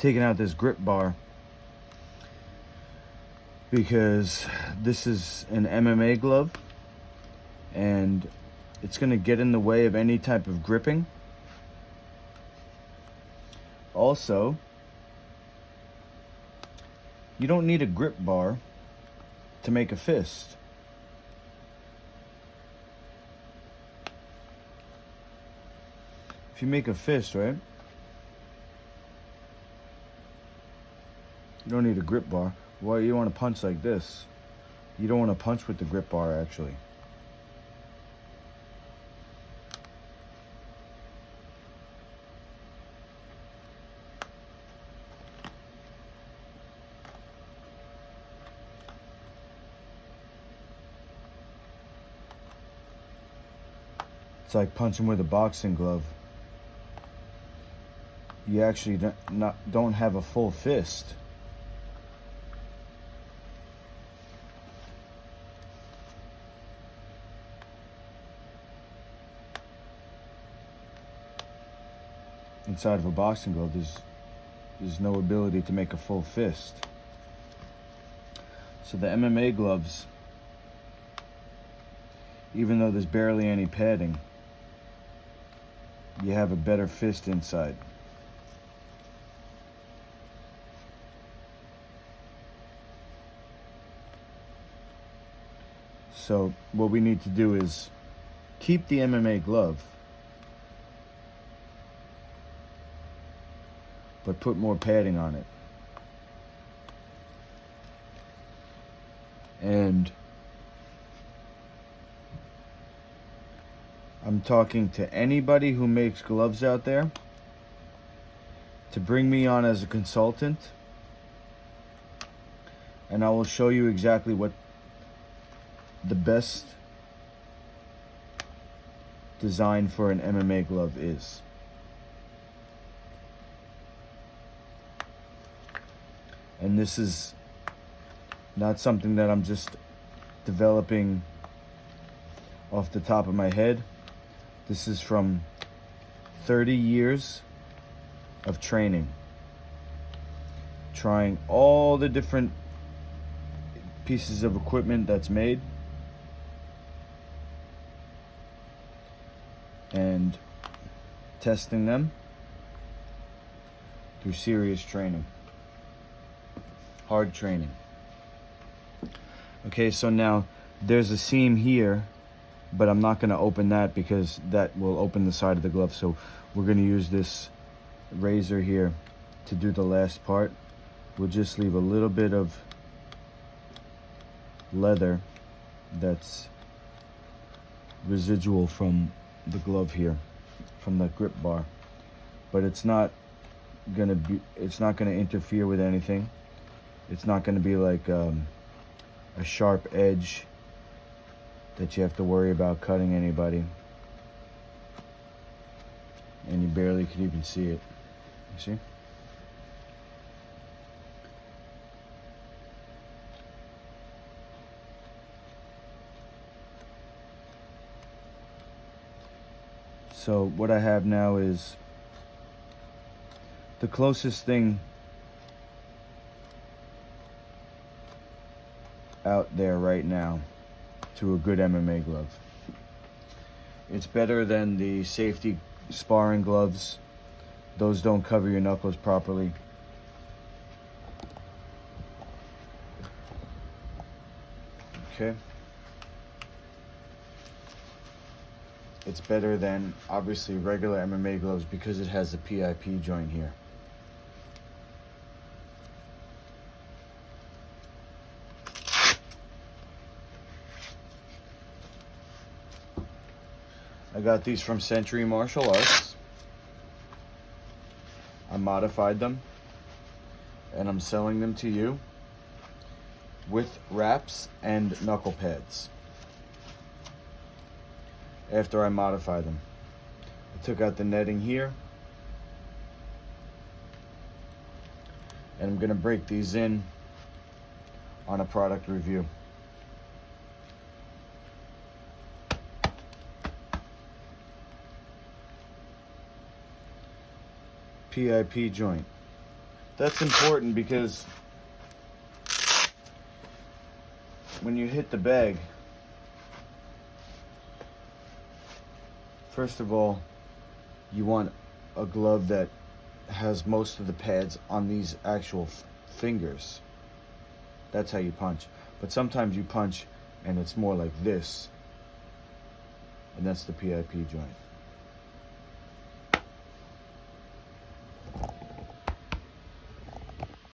taking out this grip bar because this is an MMA glove and it's going to get in the way of any type of gripping. Also, you don't need a grip bar to make a fist. If you make a fist, right, you don't need a grip bar. Well, you want to punch like this. You don't want to punch with the grip bar, actually. It's like punching with a boxing glove. You actually don't have a full fist. Inside of a boxing glove, there's no ability to make a full fist. So the MMA gloves, even though there's barely any padding, you have a better fist inside. So what we need to do is keep the MMA glove, but put more padding on it. And I'm talking to anybody who makes gloves out there to bring me on as a consultant, and I will show you exactly what the best design for an MMA glove is. And this is not something that I'm just developing off the top of my head. This is from 30 years of training, trying all the different pieces of equipment that's made, and testing them through serious training, hard training. Okay, so now there's a seam here, but I'm not going to open that because that will open the side of the glove. So we're going to use this razor here to do the last part. We'll just leave a little bit of leather that's residual from the glove here, from the grip bar, but it's not going to interfere with anything. It's not going to be like a sharp edge that you have to worry about cutting anybody, and you barely could even see it. You see? So what I have now is the closest thing out there right now to a good MMA glove. It's better than the safety sparring gloves. Those don't cover your knuckles properly. Okay. It's better than, obviously, regular MMA gloves because it has the PIP joint here. I got these from Century Martial Arts. I modified them, and I'm selling them to you with wraps and knuckle pads. After I modify them, I took out the netting here, and I'm going to break these in on a product review. PIP joint, That's important because when you hit the bag, first of all, you want a glove that has most of the pads on these actual fingers. That's how you punch. But sometimes you punch and it's more like this, and that's the PIP joint.